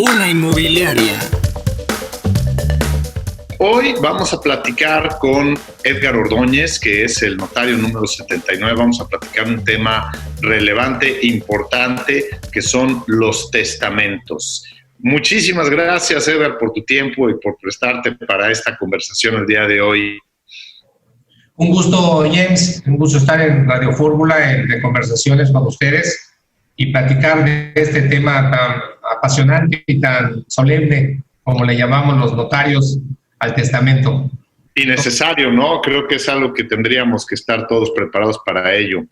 Una inmobiliaria. Hoy vamos a platicar con Edgar Ordóñez, que es el notario número 79. Vamos a platicar un tema relevante, importante, que son los testamentos. Muchísimas gracias, Edgar, por tu tiempo y por prestarte para esta conversación el día de hoy. Un gusto, James. Un gusto estar en Radio Fórmula, de conversaciones con ustedes y platicar de este tema tan apasionante y tan solemne, como le llamamos los notarios, al testamento. Y necesario, ¿no? Creo que es algo que tendríamos que estar todos preparados para ello.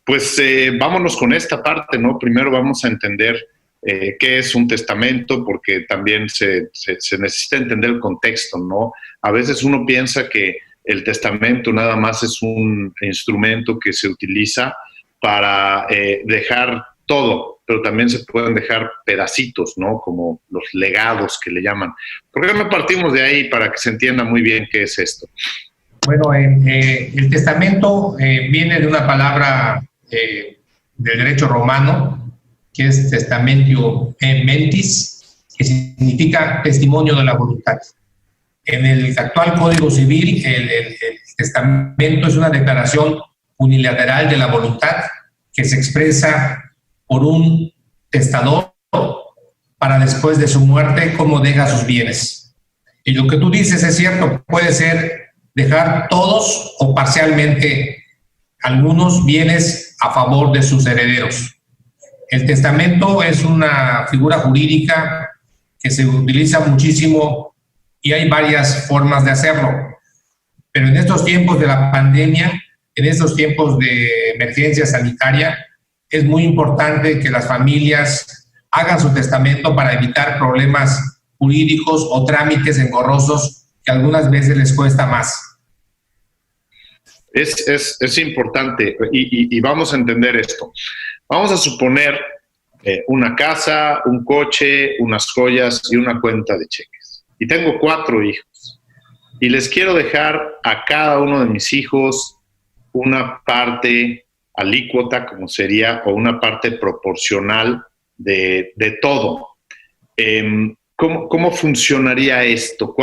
Pues vámonos con esta parte, ¿no? Primero vamos a entender qué es un testamento, porque también se necesita entender el contexto, ¿no? A veces uno piensa que el testamento nada más es un instrumento que se utiliza para dejar todo, pero también se pueden dejar pedacitos, ¿no? Como los legados que le llaman. ¿Por qué no partimos de ahí para que se entienda muy bien qué es esto? Bueno, el testamento viene de una palabra del derecho romano, que es testamentio mentis, que significa testimonio de la voluntad. En el actual Código Civil, el testamento es una declaración unilateral de la voluntad que se expresa por un testador para después de su muerte cómo deja sus bienes. Y lo que tú dices es cierto, puede ser dejar todos o parcialmente algunos bienes a favor de sus herederos. El testamento es una figura jurídica que se utiliza muchísimo y hay varias formas de hacerlo. Pero en estos tiempos de la pandemia, en estos tiempos de emergencia sanitaria, es muy importante que las familias hagan su testamento para evitar problemas jurídicos o trámites engorrosos que algunas veces les cuesta más. Es importante y vamos a entender esto. Vamos a suponer una casa, un coche, unas joyas y una cuenta de cheques. Y tengo 4 hijos y les quiero dejar a cada uno de mis hijos una parte alícuota, como sería, o una parte proporcional de todo. ¿Cómo funcionaría esto?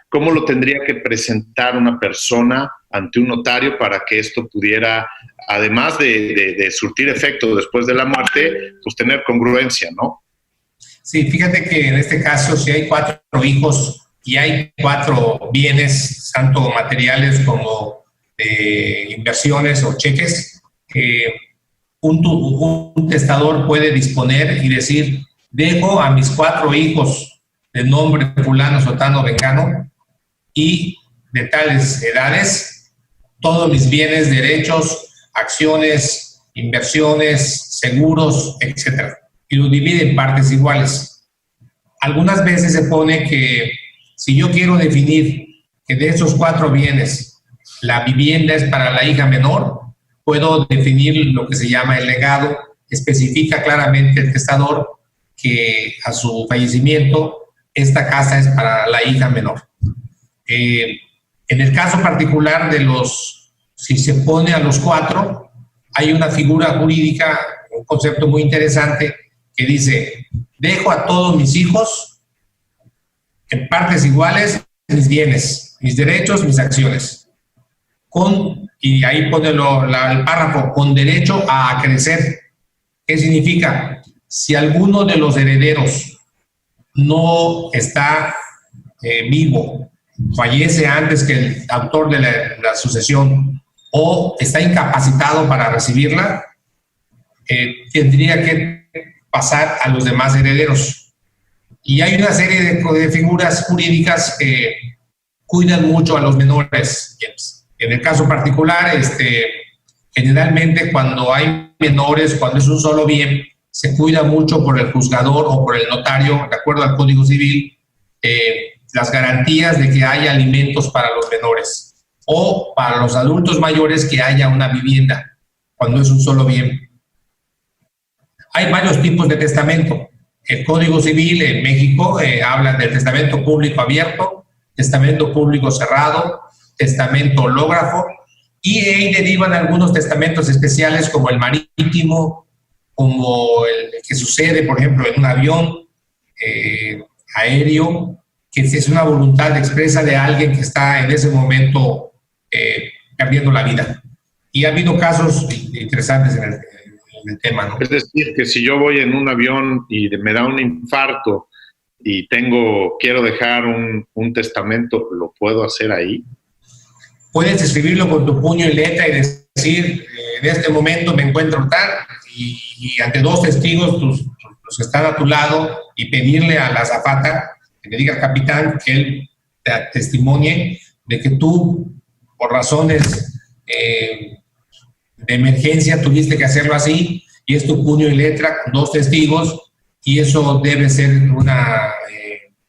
¿Cómo lo tendría que presentar una persona ante un notario para que esto pudiera, además de surtir efecto después de la muerte, pues tener congruencia, ¿no? Sí, fíjate que en este caso, si hay 4 hijos y hay 4 bienes, tanto materiales como inversiones o cheques, un testador puede disponer y decir: dejo a mis 4 hijos de nombre fulano, sotano, vengano y de tales edades todos mis bienes, derechos, acciones, inversiones, seguros, etc. Y lo divide en partes iguales. Algunas veces se pone que si yo quiero definir que de esos 4 bienes la vivienda es para la hija menor, puedo definir lo que se llama el legado. Especifica claramente el testador que a su fallecimiento esta casa es para la hija menor. En el caso particular si se pone a los 4, hay una figura jurídica, un concepto muy interesante que dice: dejo a todos mis hijos en partes iguales mis bienes, mis derechos, mis acciones. Y ahí pone el párrafo, con derecho a crecer. ¿Qué significa? Si alguno de los herederos no está vivo, fallece antes que el autor de la sucesión o está incapacitado para recibirla, tendría que pasar a los demás herederos. Y hay una serie de figuras jurídicas que cuidan mucho a los menores, James. En el caso particular, generalmente cuando hay menores, cuando es un solo bien, se cuida mucho por el juzgador o por el notario, de acuerdo al Código Civil, las garantías de que haya alimentos para los menores o para los adultos mayores que haya una vivienda, cuando es un solo bien. Hay varios tipos de testamento. El Código Civil en México habla del testamento público abierto, testamento público cerrado, testamento hológrafo, y ahí derivan algunos testamentos especiales como el marítimo, como el que sucede, por ejemplo, en un avión, aéreo, que es una voluntad expresa de alguien que está en ese momento perdiendo la vida. Y ha habido casos interesantes en el tema, ¿no? Es decir, que si yo voy en un avión y me da un infarto y quiero dejar un testamento, ¿lo puedo hacer ahí? Puedes escribirlo con tu puño y letra y decir, en este momento me encuentro tal, y ante 2 testigos, los que están a tu lado, y pedirle a la azafata, que le diga al capitán, que él te testimonie de que tú, por razones de emergencia, tuviste que hacerlo así, y es tu puño y letra con 2 testigos, y eso debe ser una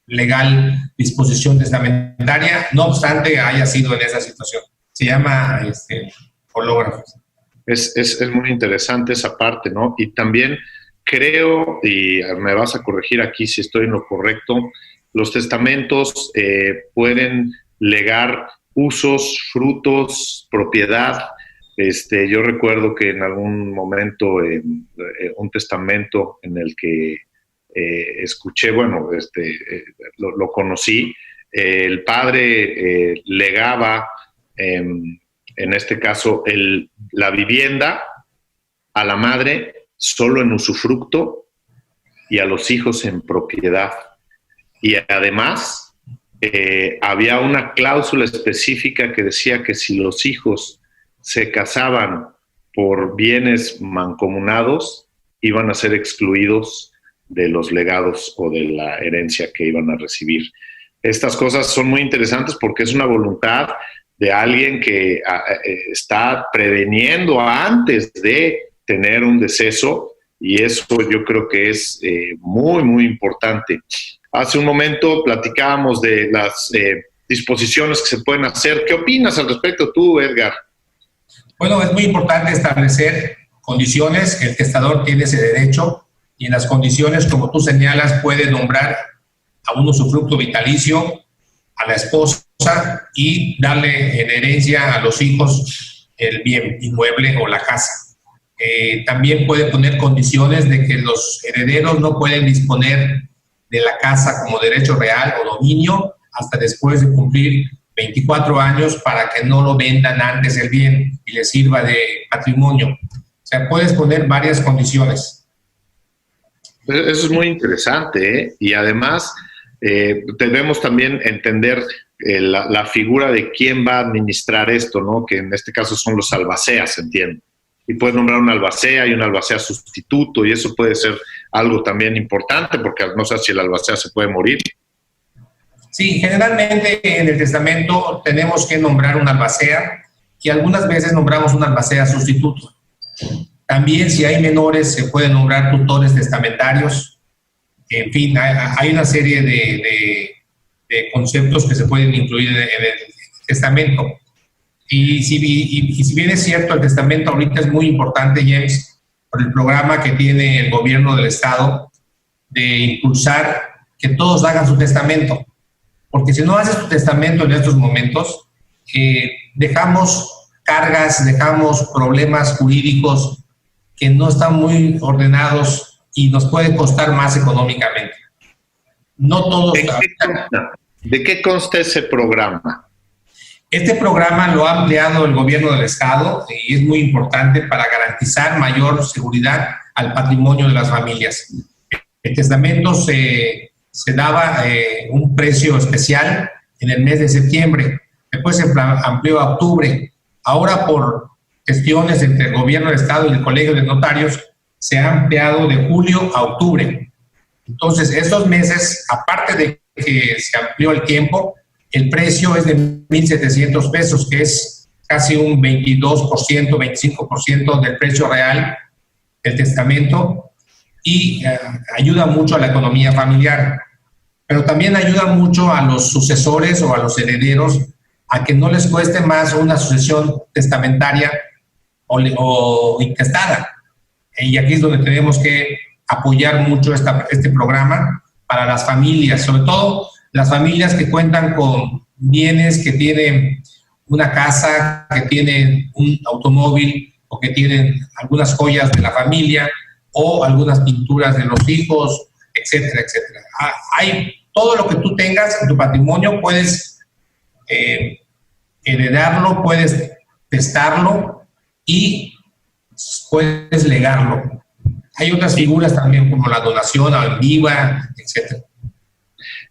legal disposición testamentaria, no obstante haya sido en esa situación. Se llama hológrafo. Es muy interesante esa parte, ¿no? Y también creo, y me vas a corregir aquí si estoy en lo correcto, los testamentos pueden legar usos, frutos, propiedad. Yo recuerdo que en algún momento un testamento en el que escuché, bueno, lo conocí, el padre legaba, en este caso, la vivienda a la madre solo en usufructo y a los hijos en propiedad. Y además había una cláusula específica que decía que si los hijos se casaban por bienes mancomunados, iban a ser excluidos de los legados o de la herencia que iban a recibir. Estas cosas son muy interesantes porque es una voluntad de alguien que está preveniendo antes de tener un deceso, y eso yo creo que es muy, muy importante. Hace un momento platicábamos de las disposiciones que se pueden hacer. ¿Qué opinas al respecto tú, Edgar? Bueno, es muy importante establecer condiciones. El testador tiene ese derecho, y en las condiciones, como tú señalas, puede nombrar a un usufructo vitalicio, a la esposa, y darle en herencia a los hijos el bien inmueble o la casa. También puede poner condiciones de que los herederos no pueden disponer de la casa como derecho real o dominio hasta después de cumplir 24 años, para que no lo vendan antes el bien y les sirva de patrimonio. O sea, puedes poner varias condiciones. Eso es muy interesante, ¿eh? Y además debemos también entender la figura de quién va a administrar esto, ¿no? Que en este caso son los albaceas, entiendo. Y puedes nombrar un albacea y un albacea sustituto, y eso puede ser algo también importante, porque no sé si el albacea se puede morir. Sí, generalmente en el testamento tenemos que nombrar un albacea, y algunas veces nombramos un albacea sustituto. También, si hay menores, se pueden nombrar tutores testamentarios. En fin, hay una serie de conceptos que se pueden incluir en el testamento. Y si bien es cierto, el testamento ahorita es muy importante, James, por el programa que tiene el gobierno del Estado de impulsar que todos hagan su testamento. Porque si no haces tu testamento en estos momentos, dejamos cargas, dejamos problemas jurídicos que no están muy ordenados y nos puede costar más económicamente. No todos... ¿De qué consta ese programa? Este programa lo ha ampliado el gobierno del Estado y es muy importante para garantizar mayor seguridad al patrimonio de las familias. El testamento se daba un precio especial en el mes de septiembre, después se amplió a octubre. Ahora, por gestiones entre el gobierno del Estado y el Colegio de Notarios, se ha ampliado de julio a octubre. Entonces, estos meses, aparte de que se amplió el tiempo, el precio es de 1,700 pesos, que es casi un 22%, 25% del precio real del testamento, y ayuda mucho a la economía familiar. Pero también ayuda mucho a los sucesores o a los herederos a que no les cueste más una sucesión testamentaria o intestada. Y aquí es donde tenemos que apoyar mucho este programa para las familias, sobre todo las familias que cuentan con bienes, que tienen una casa, que tienen un automóvil, o que tienen algunas joyas de la familia o algunas pinturas de los hijos, etcétera, etcétera. hay todo lo que tú tengas en tu patrimonio, puedes heredarlo, puedes testarlo y puedes legarlo. Hay otras figuras también como la donación al viva, etc.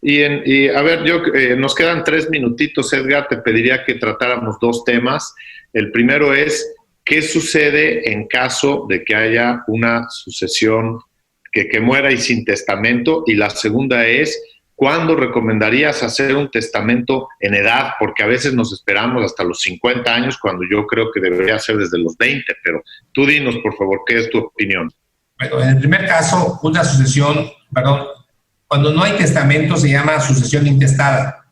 Y a ver, nos quedan 3 minutitos, Edgar. Te pediría que tratáramos 2 temas. El primero es, ¿qué sucede en caso de que haya una sucesión que muera y sin testamento? Y la segunda es, ¿cuándo recomendarías hacer un testamento en edad? Porque a veces nos esperamos hasta los 50 años, cuando yo creo que debería ser desde los 20. Pero tú dinos, por favor, ¿qué es tu opinión? Bueno, en el primer caso, cuando no hay testamento se llama sucesión intestada.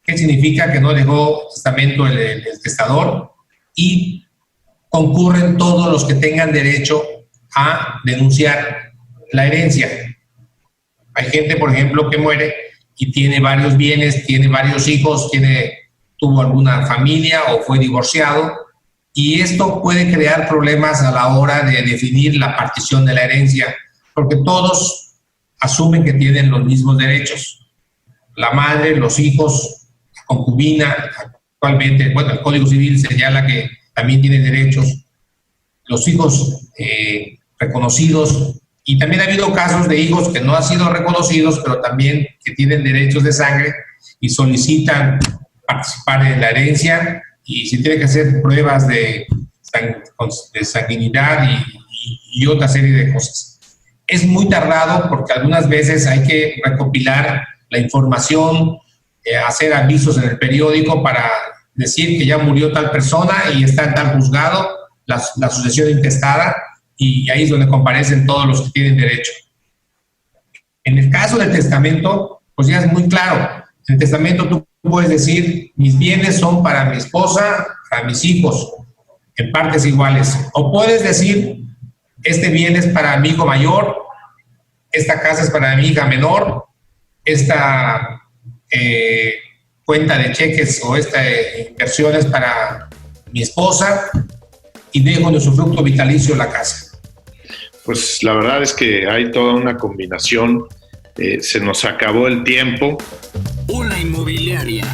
¿Qué significa? Que no dejó testamento el testador y concurren todos los que tengan derecho a denunciar la herencia. Hay gente, por ejemplo, que muere y tiene varios bienes, tiene varios hijos, tuvo alguna familia o fue divorciado, y esto puede crear problemas a la hora de definir la partición de la herencia, porque todos asumen que tienen los mismos derechos. La madre, los hijos, la concubina, actualmente, el Código Civil señala que también tienen derechos, los hijos reconocidos, y también ha habido casos de hijos que no han sido reconocidos, pero también que tienen derechos de sangre y solicitan participar en la herencia, y si tiene que hacer pruebas de sanguinidad y otra serie de cosas. Es muy tardado porque algunas veces hay que recopilar la información, hacer avisos en el periódico para decir que ya murió tal persona y está en tal juzgado, la sucesión intestada, y ahí es donde comparecen todos los que tienen derecho. En el caso del testamento, pues ya es muy claro. En el testamento tú puedes decir, mis bienes son para mi esposa, para mis hijos, en partes iguales. O puedes decir, este bien es para mi hijo mayor, esta casa es para mi hija menor, esta cuenta de cheques o esta inversión es para mi esposa, y dejo de usufructo vitalicio la casa. Pues la verdad es que hay toda una combinación. Se nos acabó el tiempo. Una inmobiliaria.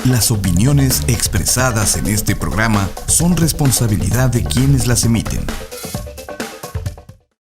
Las opiniones expresadas en este programa son responsabilidad de quienes las emiten